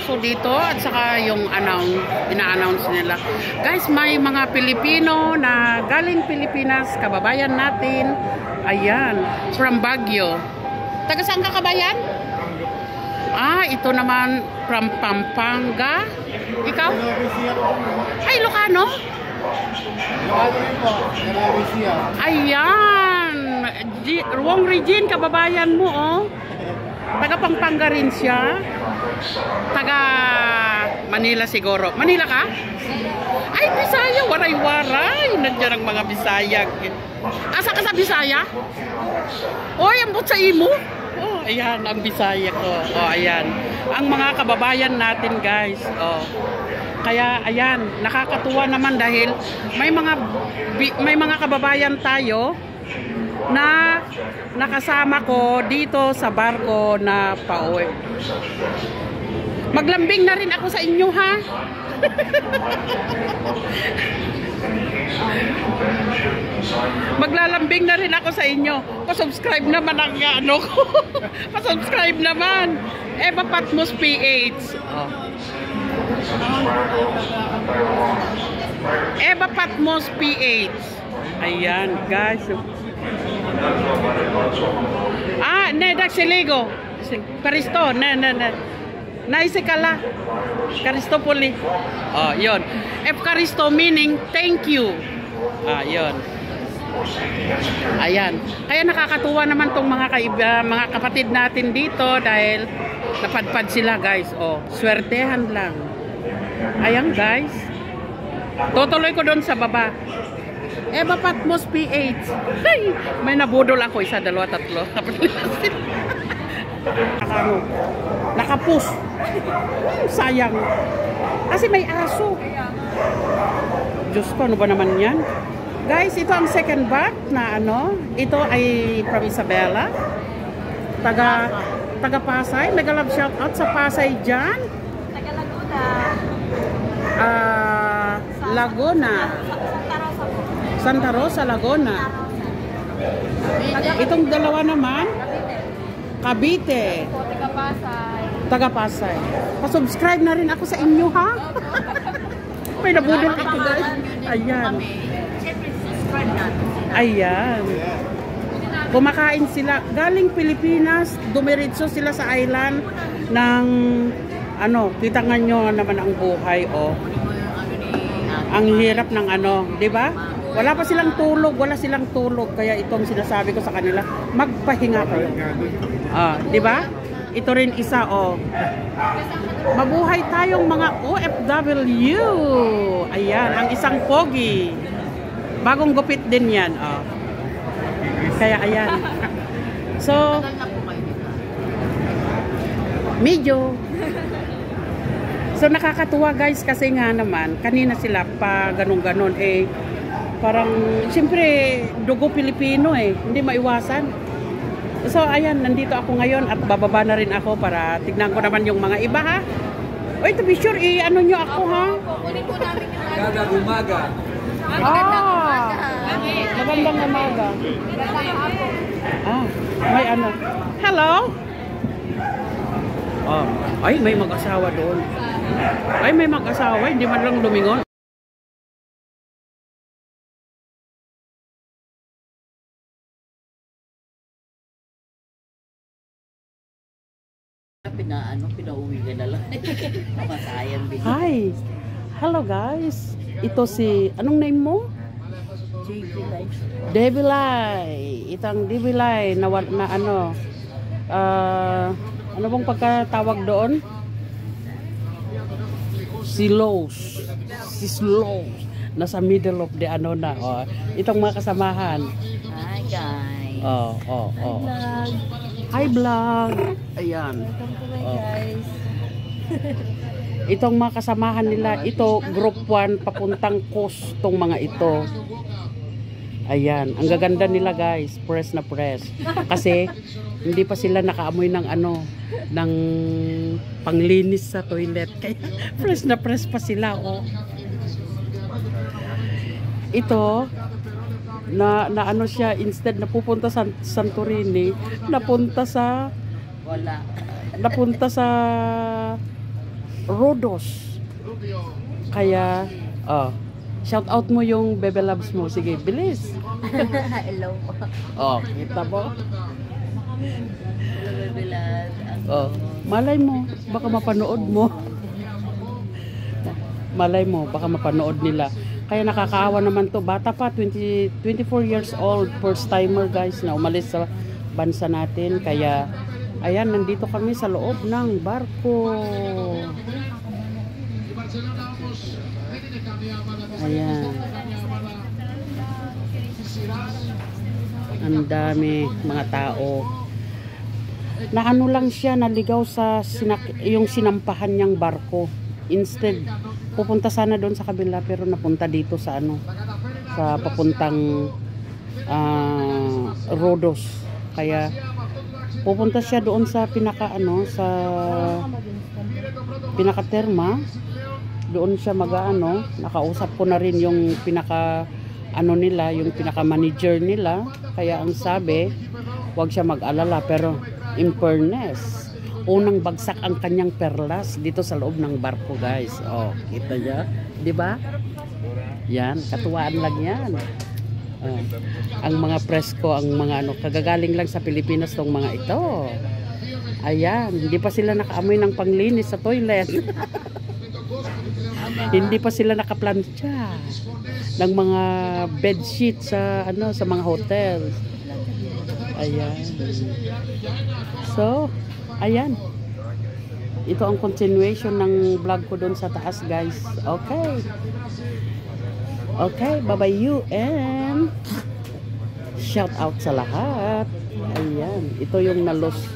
aso dito at saka yung ina-announce nila. Guys, may mga Pilipino na galing Pilipinas, kababayan natin. Ayan, from Baguio. Taga saan ka, kabayan? Ah, ito naman from Pampanga. Ikaw? Ay, Ilocano? Ayan. Wong Regine, kababayan mo, oh. Taga Pampanga rin siya. Taga Manila siguro. Manila ka? Ay, Bisaya. Waray-waray. Nandiyan ang mga Bisaya. Asa ka sa Bisaya? Oy, ambot sa imo. Oh, ayan ang Bisaya ko. Oh, ayan. Ang mga kababayan natin, guys. Oh. Kaya ayan, nakakatuwa naman dahil may mga kababayan tayo na nakasama ko dito sa barko na pauwi. Maglambing na rin ako sa inyo, ha? Maglalambing na rin ako sa inyo. Pa-subscribe naman ang ano ko. Pa-subscribe naman. Eva Patmos PH. Oh. Eva Patmos PH. Ayan, guys. Ah, nedak siligo. Karisto, naisikala. Karistopoli. Oh, yon. Karisto meaning thank you. Ah, yon. Ayan. Kaya nakakatuwa naman tong mga kapatid natin dito dahil napadpad sila, guys. Oh, swertehan lang. Ayan, guys. Tutuloy ko doon sa baba. Eva Patmos PH. Ay, may nabudol ako. 1, 2, 3. Nakapus. Sayang. Kasi may aso. Diyos ko, ano ba naman yan? Guys, ito ang second bat na ano. Ito ay from Isabela. Taga Pasay. Nag-love shout out sa Pasay dyan. Taga Laguna. Laguna. Santa Rosa, Laguna. Itong dalawa naman, Cavite. Taga Pasay. Taga Pasay. Pa-subscribe na rin ako sa inyo, ha? May nabudol ako, guys. Ayan. Ayan. Kumakain sila. Galing Pilipinas, dumiretso sila sa island ng ano, kita nga nyo naman ang buhay, oh. Ang hirap ng ano, di ba? Wala pa silang tulog, wala silang tulog. Kaya itong sinasabi ko sa kanila, magpahinga kayo. Ah, di ba? Ito rin isa, oh. Mabuhay tayong mga OFW. Ayan, ang isang pogi. Bagong gupit din yan, oh. Kaya ayan. So, medyo. So nakakatuwa, guys, kasi nga naman kanina sila pa ganun-ganon eh parang siyempre dugo Pilipino eh, hindi maiwasan. So ayan, nandito ako ngayon at bababa na rin ako para tignan ko naman yung mga iba, ha. Oy, to be sure ano nyo ako, ha. Kukunin po namin yung Kada umaga. Magandang umaga. Ah, may ano. Hello. Oh, ay may mag-asawa doon. Ay may mag-asawa, hindi man lang lumingon. Pinauwi ka na lang. Masayang bigyan. Hi. Hello, guys. Ito si, anong name mo? Devilay. Itang Devilay na ano, ano bang pagkatawag doon? Silos. Nasa middle of the ano na. Oh. Itong mga kasamahan. Hi, guys. Oh. Hi, vlog. Ayan. Welcome guys. Itong mga kasamahan nila, ito group 1 papuntang coast tong mga ito. Ayan, ang gaganda nila, guys. Press na press. Kasi hindi pa sila nakaamoy ng ano, ng panglinis sa toilet. Kaya press na press pa sila, oh. Ito na ano siya, instead na pupunta sa Santorini, napunta sa Rodos. Kaya, shout out mo yung Bebe Loves mo. Sige, bilis. Hello po. Kita mo? Hello, Bebelas. Malay mo, baka mapanood mo. Malay mo, baka mapanood nila. Kaya nakakaawa naman to. Bata pa, 24 years old. First timer guys na umalis sa bansa natin. Kaya, ayan, nandito kami sa loob ng barko. Ayan. Ang dami mga tao. Na ano lang siya, naligaw sa yung sinampahan niyang barko. Instead, pupunta sana doon sa kabila pero napunta dito sa sa papuntang Rodos. Kaya pupunta siya doon sa sa pinaka-terma. Doon siya nakausap ko na rin yung nila, yung pinaka-manager nila. Kaya ang sabi, wag siya mag-alala, pero in fairness, unang bagsak ang kanyang perlas dito sa loob ng barko, guys. Kita niya, 'di ba? Yan, katuwaan lang 'yan. Ang mga presko, ang mga kagagaling lang sa Pilipinas tong mga ito. Ayan, hindi pa sila nakaamoy ng panglinis sa toilet. Hindi pa sila nakaplansya ng mga bedsheet sa sa mga hotels. Ayan. So, ayan. Ito ang continuation ng vlog ko doon sa taas, guys. Okay. Okay, bye-bye you and shout out sa lahat. Ayan. Ito yung nalos